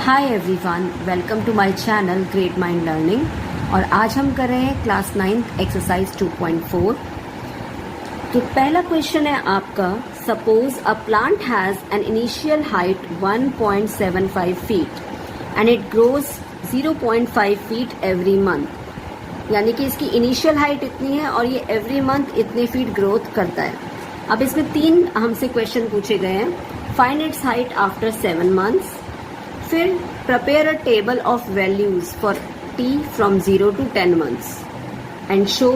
Hi everyone, welcome to my channel great mind learning. और आज हम कर रहे हैं क्लास 9 एक्सरसाइज 2.4। तो पहला क्वेश्चन है आपका, suppose a plant has an initial height 1.75 feet and it grows 0.5 feet every month. यानी कि इसकी इनिशियल हाइट इतनी है और ये एवरी मंथ इतने फीट ग्रोथ करता है। अब इसमें 3 हमसे क्वेश्चन पूछे गए हैं। Find its height after 7 months, फिर prepare a table of values for t from 0 to 10 months and show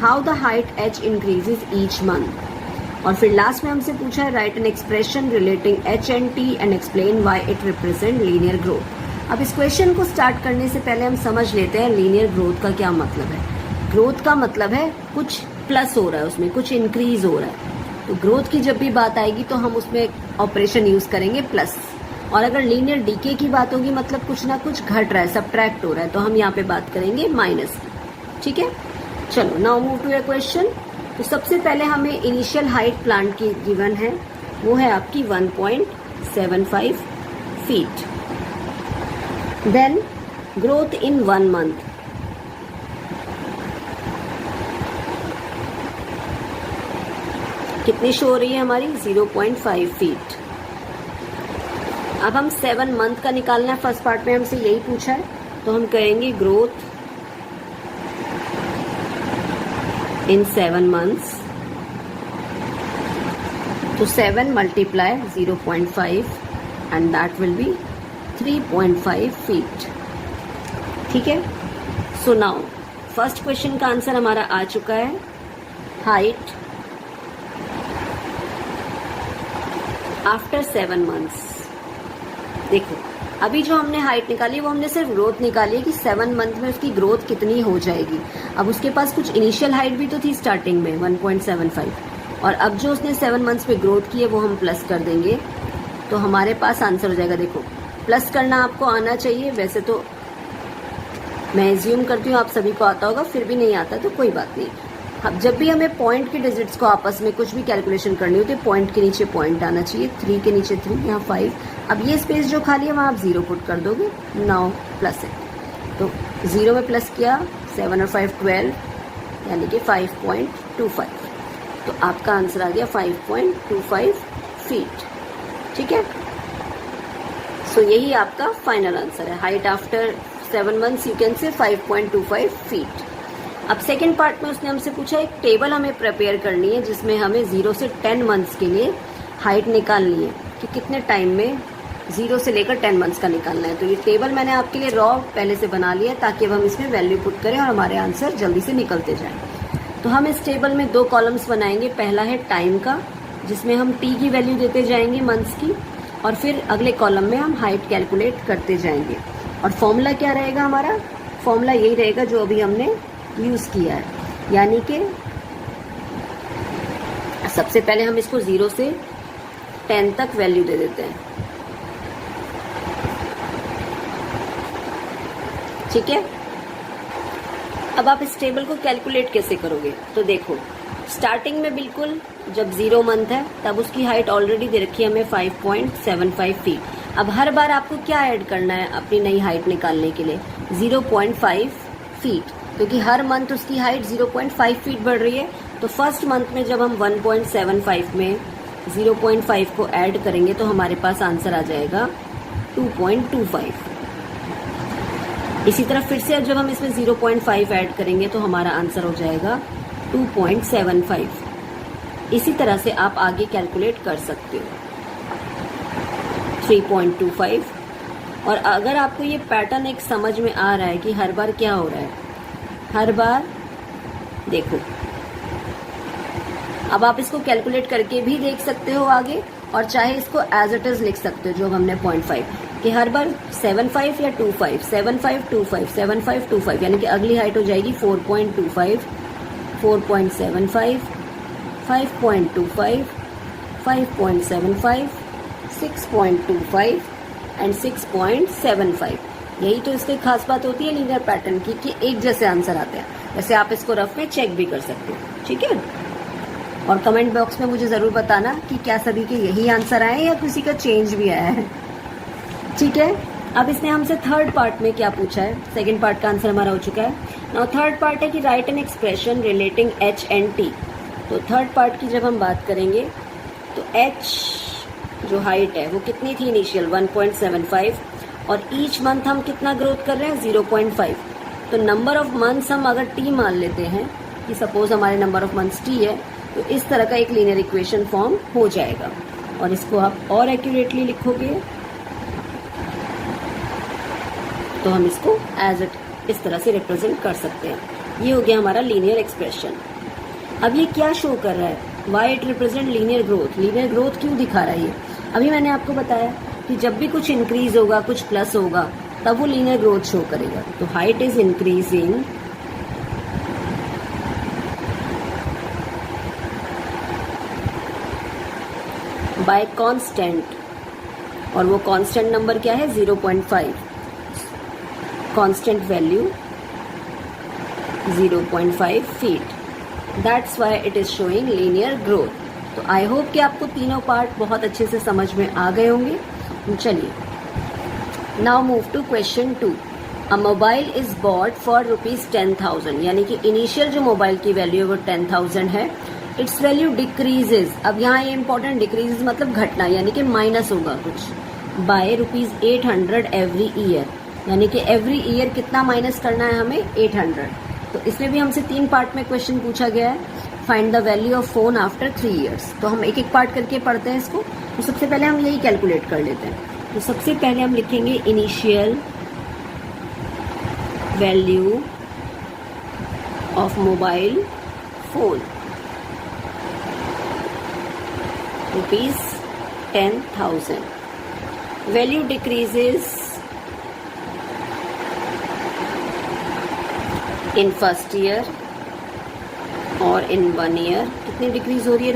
how the height h increases each month. और फिर लास्ट में हमसे पूछा है, write an expression relating h and t and explain why it represent linear growth. अब इस question को start करने से पहले हम समझ लेते हैं लीनियर ग्रोथ का क्या मतलब है। ग्रोथ का मतलब है कुछ प्लस हो रहा है, उसमें कुछ इंक्रीज हो रहा है। तो ग्रोथ की जब भी बात आएगी तो हम उसमें ऑपरेशन यूज करेंगे प्लस, और अगर लीनियर डीके की बात होगी मतलब कुछ ना कुछ घट रहा है, सबट्रैक्ट हो रहा है, तो हम यहाँ पे बात करेंगे माइनस। ठीक है, चलो now move to a question. तो सबसे पहले हमें इनिशियल हाइट प्लांट की गिवन है, वो है आपकी 1.75 feet. Then growth in 1 month, कितनी शो हो रही है हमारी, 0.5 फीट। अब हम 7 मंथ का निकालना है, फर्स्ट पार्ट में हमसे यही पूछा है, तो हम कहेंगे ग्रोथ इन 7 मंथ्स। तो 7 multiply 0.5 and that will be 3.5 feet. ठीक है, सो नाउ फर्स्ट क्वेश्चन का आंसर हमारा आ चुका है। Height after 7 months. देखो अभी जो हमने हाइट निकाली वो हमने सिर्फ ग्रोथ निकाली है कि 7 मंथ में उसकी ग्रोथ कितनी हो जाएगी। अब उसके पास कुछ इनिशियल हाइट भी तो थी स्टार्टिंग में 1.75, और अब जो उसने 7 मंथ्स में ग्रोथ की है वो हम प्लस कर देंगे तो हमारे पास आंसर हो जाएगा। देखो प्लस करना आपको आना चाहिए, वैसे तो मैं एज्यूम करती हूँ आप सभी को आता होगा, फिर भी नहीं आता तो कोई बात नहीं। अब जब भी हमें पॉइंट के डिजिट्स को आपस में कुछ भी कैलकुलेशन करनी होती है, पॉइंट के नीचे पॉइंट आना चाहिए, 3 के नीचे 3, यहाँ 5। अब ये स्पेस जो खाली है वहाँ आप 0 पुट कर दोगे, नाउ प्लस है तो 0 में प्लस किया, 7 और 5 12, यानी कि 5.25। तो आपका आंसर आ गया 5.25 फीट। ठीक है, सो यही आपका फाइनल आंसर है। Height after 7 months you can say 5.25 feet. अब सेकेंड पार्ट में उसने हमसे पूछा एक टेबल हमें प्रिपेयर करनी है जिसमें हमें 0 से 10 मंथ्स के लिए हाइट निकालनी है कि कितने टाइम में 0 से लेकर 10 मंथ्स का निकालना है। तो ये टेबल मैंने आपके लिए रॉ पहले से बना लिया ताकि अब हम इसमें वैल्यू पुट करें और हमारे आंसर जल्दी से निकलते जाएं। तो हम इस टेबल में 2 कॉलम्स बनाएंगे। पहला है टाइम का, जिसमें हम t की वैल्यू देते जाएंगे मंथ्स की, और फिर अगले कॉलम में हम हाइट कैलकुलेट करते जाएंगे। और फॉर्मूला क्या रहेगा हमारा, फॉर्मूला यही रहेगा जो अभी हमने यूज किया है, यानी कि सबसे पहले हम इसको 0 से 10 तक वैल्यू दे देते हैं। ठीक है, अब आप इस टेबल को कैलकुलेट कैसे करोगे, तो देखो स्टार्टिंग में बिल्कुल जब 0 मंथ है तब उसकी हाइट ऑलरेडी दे रखी है हमें 5.75 फीट। अब हर बार आपको क्या ऐड करना है अपनी नई हाइट निकालने के लिए, 0.5 फीट, क्योंकि हर मंथ उसकी हाइट 0.5 फीट बढ़ रही है। तो फर्स्ट मंथ में जब हम 1.75 में 0.5 को ऐड करेंगे तो हमारे पास आंसर आ जाएगा 2.25। इसी तरह फिर से अब जब हम इसमें 0.5 ऐड करेंगे तो हमारा आंसर हो जाएगा 2.75। इसी तरह से आप आगे कैलकुलेट कर सकते हो 3.25। और अगर आपको ये पैटर्न एक समझ में आ रहा है कि हर बार क्या हो रहा है, हर बार देखो अब आप इसको कैलकुलेट करके भी देख सकते हो आगे, और चाहे इसको एज इट इज लिख सकते हो जो हमने 0.5 कि हर बार 75 या 25, 75 25, 75 25, यानी कि अगली हाइट हो जाएगी 4.25, 4.75, 5.25, 5.75, 6.25 एंड 6.75। यही तो इसकी खास बात होती है लीनियर पैटर्न की कि एक जैसे आंसर आते हैं। वैसे आप इसको रफ में चेक भी कर सकते हो। ठीक है, और कमेंट बॉक्स में मुझे जरूर बताना कि क्या सभी के यही आंसर आए या किसी का चेंज भी आया है। ठीक है, अब इसने हमसे थर्ड पार्ट में क्या पूछा है, सेकंड पार्ट का आंसर हमारा हो चुका है। नाउ थर्ड पार्ट है कि right an expression relating H and T. तो थर्ड पार्ट की जब हम बात करेंगे तो एच जो हाइट है वो कितनी थी इनिशियल 1.75 और ईच मंथ हम कितना ग्रोथ कर रहे हैं 0.5। तो नंबर ऑफ मंथ्स हम अगर टी मान लेते हैं कि सपोज हमारे नंबर ऑफ मंथ्स टी है, तो इस तरह का एक लीनियर इक्वेशन फॉर्म हो जाएगा और इसको आप और एक्यूरेटली लिखोगे तो हम इसको एज इट इस तरह से रिप्रेजेंट कर सकते हैं। ये हो गया हमारा लीनियर एक्सप्रेशन। अब ये क्या शो कर रहा है, why it represent linear growth. Linear growth क्यों दिखा रहा है ये, अभी मैंने आपको बताया कि जब भी कुछ इंक्रीज होगा कुछ प्लस होगा तब वो लीनियर ग्रोथ शो करेगा। तो height is increasing by constant, और वो कांस्टेंट नंबर क्या है 0.5, constant value 0.5 feet. That's why it is showing linear growth. तो आई होप कि आपको तीनों पार्ट बहुत अच्छे से समझ में आ गए होंगे। चलिए now move to question 2। A mobile is bought for ₹10,000, यानी कि इनिशियल जो मोबाइल की वैल्यू है वो 10,000 है। इट्स वैल्यू डिक्रीजेज, अब यहाँ ये इंपॉर्टेंट, डिक्रीजेज मतलब घटना, यानी कि माइनस होगा कुछ, बाय ₹800 एवरी ईयर, यानी कि एवरी ईयर कितना माइनस करना है हमें 800। तो इसमें भी हमसे 3 पार्ट में क्वेश्चन पूछा गया है, find the value of phone after 3 years. तो हम एक एक पार्ट करके पढ़ते हैं इसको। तो सबसे पहले हम यही कैलकुलेट कर लेते हैं। तो सबसे पहले हम लिखेंगे initial value of mobile phone ₹10,000, value decreases in first year और इन 1 ईयर कितनी डिक्रीज हो रही है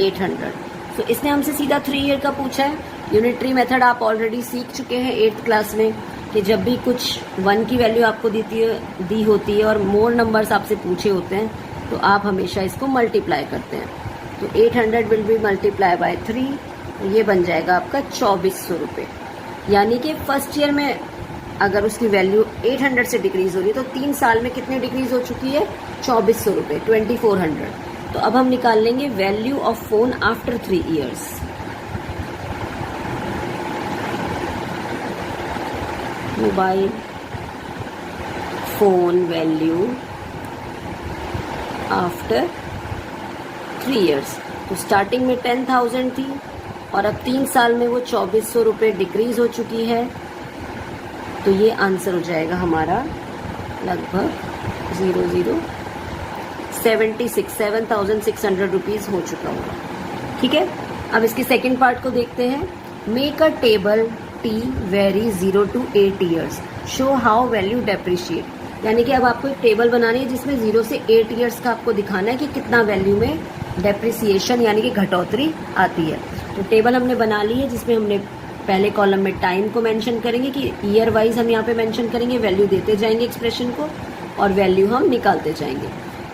₹800। तो इसने हमसे सीधा 3 ईयर का पूछा है। यूनिटरी मेथड आप ऑलरेडी सीख चुके हैं 8th क्लास में कि जब भी कुछ 1 की वैल्यू आपको दी होती है और मोर नंबर्स आपसे पूछे होते हैं तो आप हमेशा इसको मल्टीप्लाई करते हैं। तो 800 विल बी मल्टीप्लाई बाय 3, तो ये बन जाएगा आपका 2400 रुपये। यानी कि फर्स्ट ईयर में अगर उसकी वैल्यू 800 से डिक्रीज हो रही है तो 3 साल में कितनी डिक्रीज हो चुकी है 2400 रुपये, 2400। तो अब हम निकाल लेंगे value of phone after 3 years. Mobile phone value after 3 years. तो स्टार्टिंग में 10,000 थी और अब 3 साल में वो 2400 रुपये डिक्रीज हो चुकी है। तो ये आंसर हो जाएगा हमारा लगभग 7,600 रुपीज़ हो चुका होगा। ठीक है, अब इसके सेकंड पार्ट को देखते हैं। Make a table T very 0 to 8 years, show how value depreciate. यानी कि अब आपको एक टेबल बनानी है जिसमें 0 से 8 ईयर्स का आपको दिखाना है कि कितना वैल्यू में डेप्रिसिएशन यानी कि घटोतरी आती है। तो टेबल हमने बना ली है जिसमें हमने पहले कॉलम में टाइम को मेंशन करेंगे कि ईयर वाइज हम यहाँ पे मेंशन करेंगे, वैल्यू देते जाएंगे एक्सप्रेशन को और वैल्यू हम निकालते जाएंगे।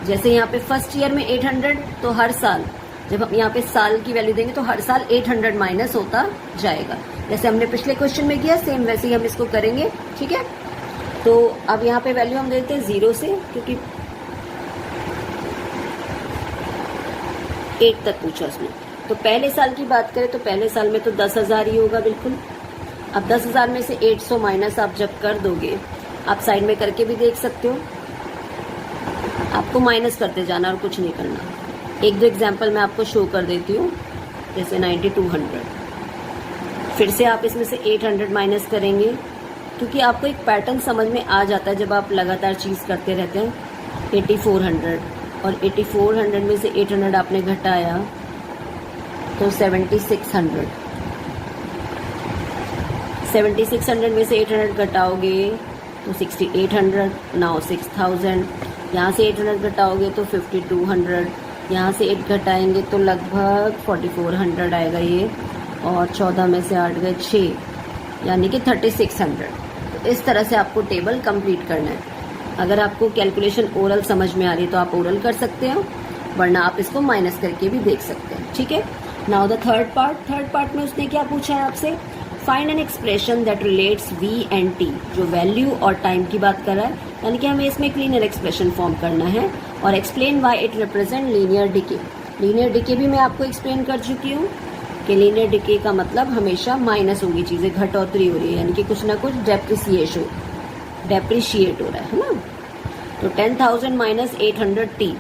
जैसे यहाँ पे फर्स्ट ईयर में 800, तो हर साल जब हम यहाँ पे साल की वैल्यू देंगे तो हर साल 800 माइनस होता जाएगा। जैसे हमने पिछले क्वेश्चन में किया सेम वैसे ही हम इसको करेंगे। ठीक है, तो अब यहाँ पे वैल्यू हम देते हैं 0 से, क्योंकि 8 तक पूछा उसने। तो पहले साल की बात करें तो पहले साल में तो 10,000 ही होगा बिल्कुल। अब 10,000 में से 800 माइनस आप जब कर दोगे, आप साइड में करके भी देख सकते हो, आपको माइनस करते जाना और कुछ नहीं करना। 1-2 एग्जाम्पल मैं आपको शो कर देती हूँ। जैसे 9200, फिर से आप इसमें से 800 माइनस करेंगे, क्योंकि आपको एक पैटर्न समझ में आ जाता है जब आप लगातार चीज़ करते रहते हैं। 8400 और 8400 में से 800 आपने घटाया तो 7600, 7600 में से 800 घटाओगे तो 6800, नाउ 6000, यहाँ से 800 घटाओगे तो 5200, यहाँ से 8 घटाएंगे तो लगभग 4400 आएगा ये, और 14 में से 8 गए 6, यानी कि 3600। तो इस तरह से आपको टेबल कंप्लीट करना है। अगर आपको कैलकुलेशन ओरल समझ में आ रही है तो आप ओरल कर सकते हो, वरना आप इसको माइनस करके भी देख सकते हैं। ठीक है, नाउ द थर्ड पार्ट में उसने क्या पूछा है आपसे, find an expression that relates v and t, जो वैल्यू और टाइम की बात कर रहा है, यानी कि हमें इसमें एक लीनियर एक्सप्रेशन फॉर्म करना है। और explain why it represent linear decay. Linear decay भी मैं आपको एक्सप्लेन कर चुकी हूँ कि लीनियर डिके का मतलब हमेशा माइनस होगी चीज़ें, घटोतरी हो रही है, यानी कि कुछ ना कुछ डेप्रिशिएट हो रहा है ना। तो 10,000 माइनस 800t,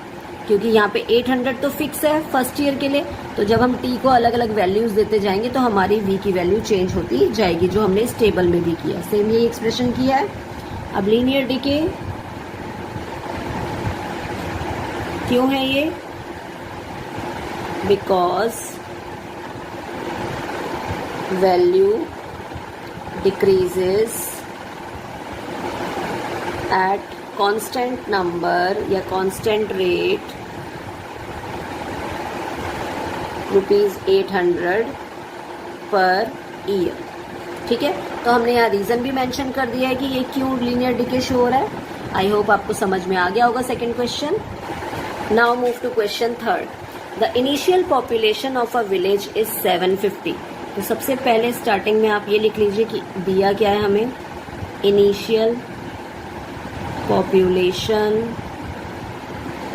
क्योंकि यहाँ पे 800 तो फिक्स है फर्स्ट ईयर के लिए, तो जब हम t को अलग अलग वैल्यूज देते जाएंगे तो हमारी v की वैल्यू चेंज होती जाएगी, जो हमने इस टेबल में भी किया, सेम यही एक्सप्रेशन किया है। अब लीनियर डिके क्यों है ये? Because value decreases at constant number या कांस्टेंट रेट ₹800 पर ईयर। ठीक है, तो हमने यहाँ रीजन भी मेंशन कर दिया है कि ये क्यों लीनियर डिके शो हो रहा है। आई होप आपको समझ में आ गया होगा second question. Now move to question third. The initial population of a village is 750। तो सबसे पहले स्टार्टिंग में आप ये लिख लीजिए कि दिया क्या है हमें, initial population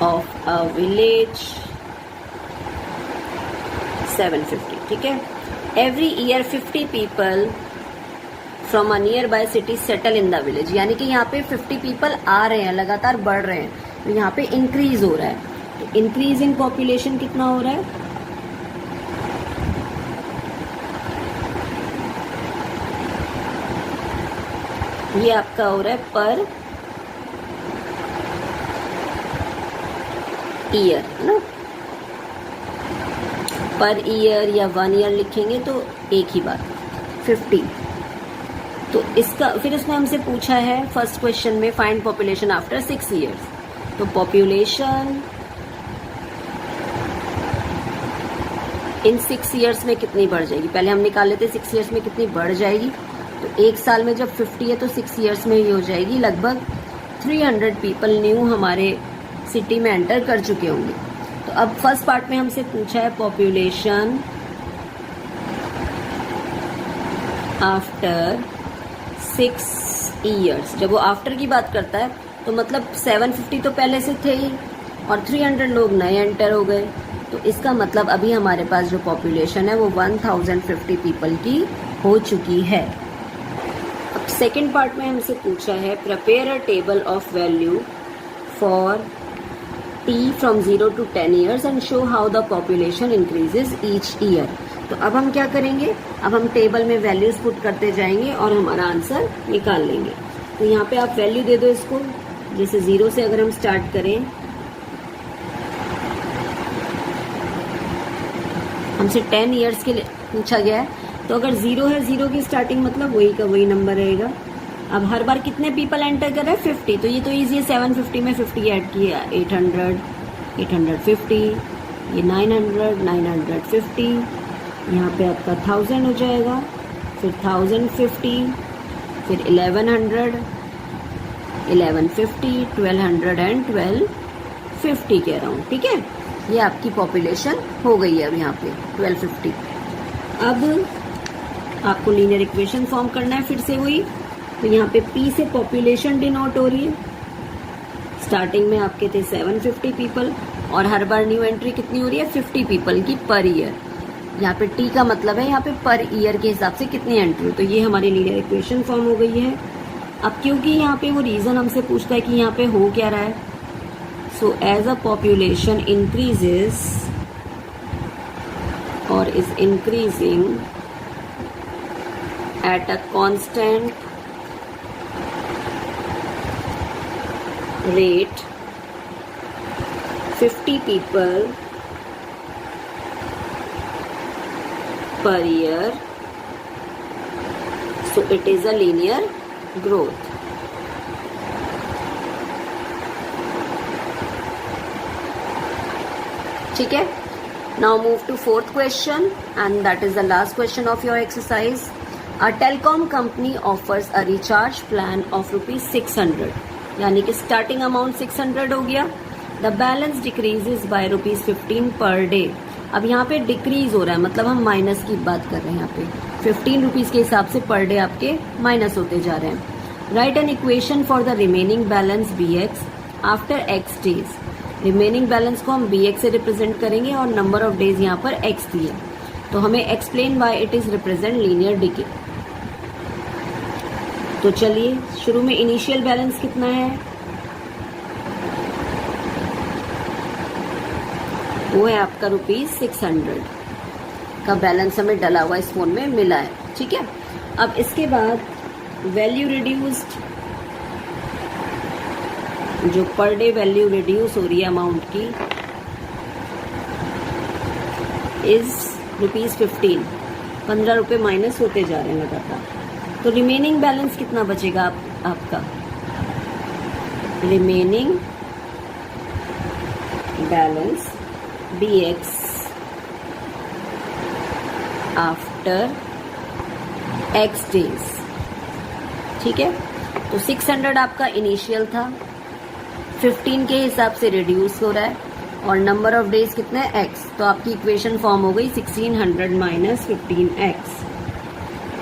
of a village 750। ठीक है, every year 50 people from a nearby city settle in the village, यानी कि यहाँ पे 50 people आ रहे हैं, लगातार बढ़ रहे हैं, तो यहाँ पे इंक्रीज हो रहा है। तो इंक्रीज इन पॉपुलेशन कितना हो रहा है? ये आपका हो रहा है पर ईयर, है ना। पर ईयर या 1 ईयर लिखेंगे तो एक ही बात, 50। तो इसका फिर उसने हमसे पूछा है फर्स्ट क्वेश्चन में फाइंड पॉपुलेशन आफ्टर 6 ईयर्स। तो पॉपुलेशन इन 6 ईयर्स में कितनी बढ़ जाएगी, पहले हम निकाल लेते 6 ईयर्स में कितनी बढ़ जाएगी। तो एक साल में जब 50 है तो 6 ईयर्स में ही हो जाएगी लगभग 300 पीपल न्यू हमारे सिटी में एंटर कर चुके होंगे। तो अब फर्स्ट पार्ट में हमसे पूछा है पॉपुलेशन आफ्टर 6 ईयर्स। जब वो आफ्टर की बात करता है तो मतलब 750 तो पहले से थे ही और 300 लोग नए एंटर हो गए, तो इसका मतलब अभी हमारे पास जो पॉपुलेशन है वो 1050 पीपल की हो चुकी है। अब सेकेंड पार्ट में हमसे पूछा है prepare a table of value for t from 0 to 10 years and show how the population increases each year। तो अब हम क्या करेंगे, अब हम टेबल में वैल्यूज पुट करते जाएंगे और हमारा आंसर निकाल लेंगे। तो यहाँ पे आप वैल्यू दे दो इसको, जैसे 0 से अगर हम स्टार्ट करें, हमसे 10 ईयर्स के लिए पूछा गया है, तो अगर 0 है, 0 की स्टार्टिंग मतलब वही का वही नंबर रहेगा। अब हर बार कितने पीपल एंटर कर रहे हैं, 50, तो ये तो इजी है, 750 में 50 ऐड किया, 800, 850, ये 900, 950, यहाँ पे आपका 1000 हो जाएगा, फिर 1050, फिर 1100, 1150, 1200 एंड 1250 के अराउंड। ठीक है, ये आपकी पॉपुलेशन हो गई है अब यहाँ पे 1250। अब आपको लीनियर इक्वेशन फॉर्म करना है फिर से वही, तो यहाँ पे P से पॉपुलेशन डिनोट हो रही है। स्टार्टिंग में आपके थे 750 पीपल और हर बार न्यू एंट्री कितनी हो रही है, 50 पीपल की पर ईयर। यहाँ पे T का मतलब है यहाँ पे पर ईयर के हिसाब से कितनी एंट्री, तो ये हमारी लीनियर इक्वेशन फॉर्म हो गई है। अब क्योंकि यहाँ पे वो रीजन हमसे पूछता है कि यहाँ पे हो क्या रहा है, so as a population increases और is increasing at a constant rate 50 people per year, so it is a linear growth। ठीक है, now move to fourth question and that is the last question of your exercise। A telecom company offers a recharge plan of ₹600, यानी कि starting amount 600 हो गया। The balance decreases bye ₹15 per day. अब यहाँ पे decrease हो रहा है, मतलब हम माइनस की बात कर रहे हैं यहाँ पे। 15 रुपीज़ के हिसाब से पर डे आपके माइनस होते जा रहे हैं। Write an equation for the remaining balance B X after X days. Remaining balance को हम बी एक्स से रिप्रेजेंट करेंगे और नंबर ऑफ डेज यहाँ पर एक्स दिए, तो हमें explain why it is represent linear decay. तो चलिए शुरू में इनिशियल बैलेंस कितना है, वो है आपका ₹600 का बैलेंस हमें डला हुआ इस फोन में मिला है। ठीक है, अब इसके बाद वैल्यू रिड्यूस्ड, जो पर डे वैल्यू रिड्यूस हो रही है अमाउंट की, इज ₹15। 15 रुपये माइनस होते जा रहे हैं लगातार। तो रिमेनिंग बैलेंस कितना बचेगा आपका? Remaining balance B X after X days. ठीक है, तो 600 आपका इनिशियल था, 15 के हिसाब से रिड्यूस हो रहा है और नंबर ऑफ डेज कितने हैं? एक्स। तो आपकी इक्वेशन फॉर्म हो गई 1600 माइनस 15x।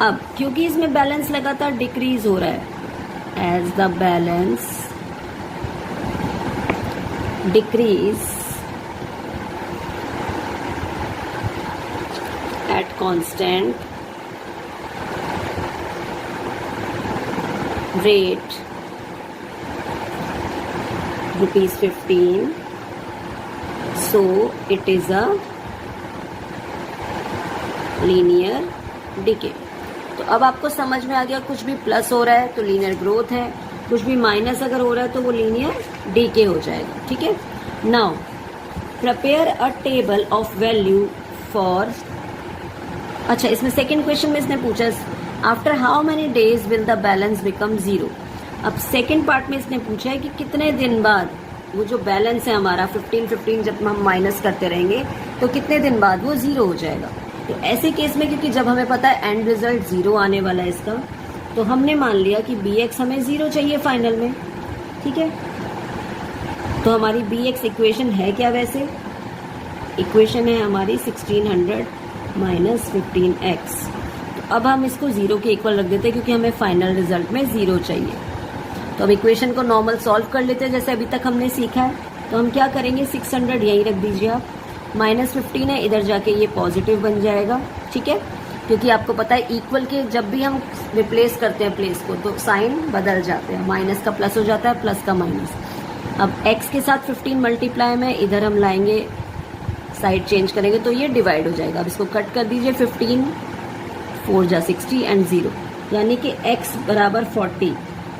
अब क्योंकि इसमें बैलेंस लगातार डिक्रीज हो रहा है, as the balance decrease at constant rate ₹15, so it is a linear decay। तो अब आपको समझ में आ गया, कुछ भी प्लस हो रहा है तो लीनियर ग्रोथ है, कुछ भी माइनस अगर हो रहा है तो वो लीनियर डीके हो जाएगा। ठीक है, now prepare a table of value for, अच्छा इसमें सेकेंड क्वेश्चन में इसने पूछा after how many days will the balance become zero. अब सेकेंड पार्ट में इसने पूछा है कि कितने दिन बाद वो जो बैलेंस है हमारा 15 जब हम माइनस करते रहेंगे तो कितने दिन बाद वो जीरो हो जाएगा। तो ऐसे केस में क्योंकि जब हमें पता है एंड रिजल्ट जीरो आने वाला है इसका, तो हमने मान लिया कि बी एक्स हमें जीरो चाहिए फाइनल में। ठीक है, तो हमारी बी एक्स इक्वेशन है क्या? वैसे इक्वेशन है हमारी 1600 माइनस 15x। तो अब हम इसको जीरो के इक्वल रख देते हैं क्योंकि हमें फाइनल रिजल्ट में जीरो चाहिए। तो अब इक्वेशन को नॉर्मल सॉल्व कर लेते हैं जैसे अभी तक हमने सीखा है। तो हम क्या करेंगे, 600 यहीं रख दीजिए आप, माइनस 15 है, इधर जाके ये पॉजिटिव बन जाएगा। ठीक है, क्योंकि आपको पता है इक्वल के जब भी हम रिप्लेस करते हैं प्लेस को तो साइन बदल जाते हैं, माइनस का प्लस हो जाता है, प्लस का माइनस। अब x के साथ 15 मल्टीप्लाई में इधर हम लाएंगे, साइड चेंज करेंगे तो ये डिवाइड हो जाएगा। अब इसको कट कर दीजिए, 15 4 जा 60 एंड 0, यानी कि x बराबर 40।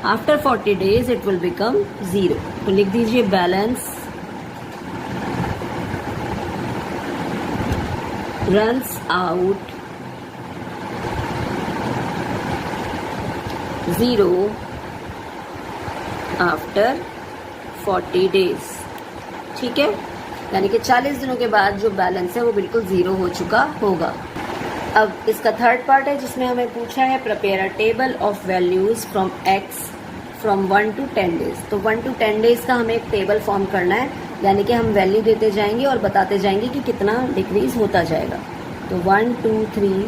After 40 days it will become 0। तो लिख दीजिए balance runs out 0 after 40 days. ठीक है, यानी कि 40 दिनों के बाद जो बैलेंस है वो बिल्कुल जीरो हो चुका होगा। अब इसका थर्ड पार्ट है जिसमें हमें पूछा है prepare a table of values from x from 1 to 10 days. तो 1 to 10 डेज का हमें एक टेबल फॉर्म करना है, यानी कि हम वैल्यू देते जाएंगे और बताते जाएंगे कि कितना डिक्रीज होता जाएगा। तो 1 2 3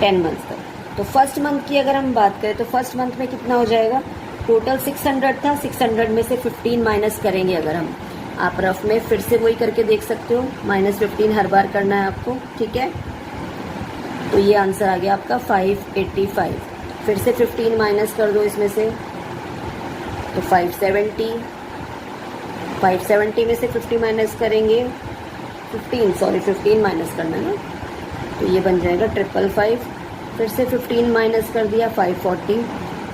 10 मंथ तक। तो फर्स्ट मंथ की अगर हम बात करें तो फर्स्ट मंथ में कितना हो जाएगा, टोटल 600 था, 600 में से 15 माइनस करेंगे अगर हम, आप रफ में फिर से वही करके देख सकते हो, -15 हर बार करना है आपको। ठीक है, तो ये आंसर आ गया आपका 585। फिर से 15 माइनस कर दो इसमें से, तो 570 में से 50 माइनस करेंगे, 15 माइनस करना है ना, तो ये बन जाएगा 555। फिर से 15 माइनस कर दिया 540,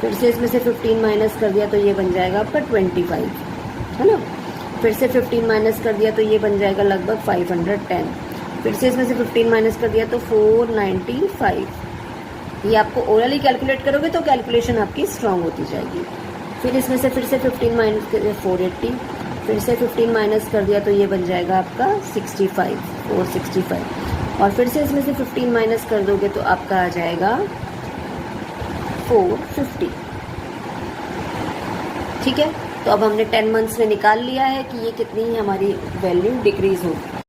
फिर से इसमें से 15 माइनस कर दिया तो ये बन जाएगा आपका 25, है ना। फिर से 15 माइनस कर दिया तो ये बन जाएगा लगभग 510। फिर से इसमें से 15 माइनस कर दिया तो 495। ये आपको ओरली कैलकुलेट करोगे तो कैलकुलेशन आपकी स्ट्रांग होती जाएगी। फिर इसमें से फिर से 15 माइनस कर दिया 480, फिर से 15 माइनस कर दिया तो ये बन जाएगा आपका 465। और फिर से इसमें से 15 माइनस कर दोगे तो आपका आ जाएगा 450। ठीक है, तो अब हमने 10 मंथ्स में निकाल लिया है कि ये कितनी हमारी वैल्यू डिक्रीज होगी।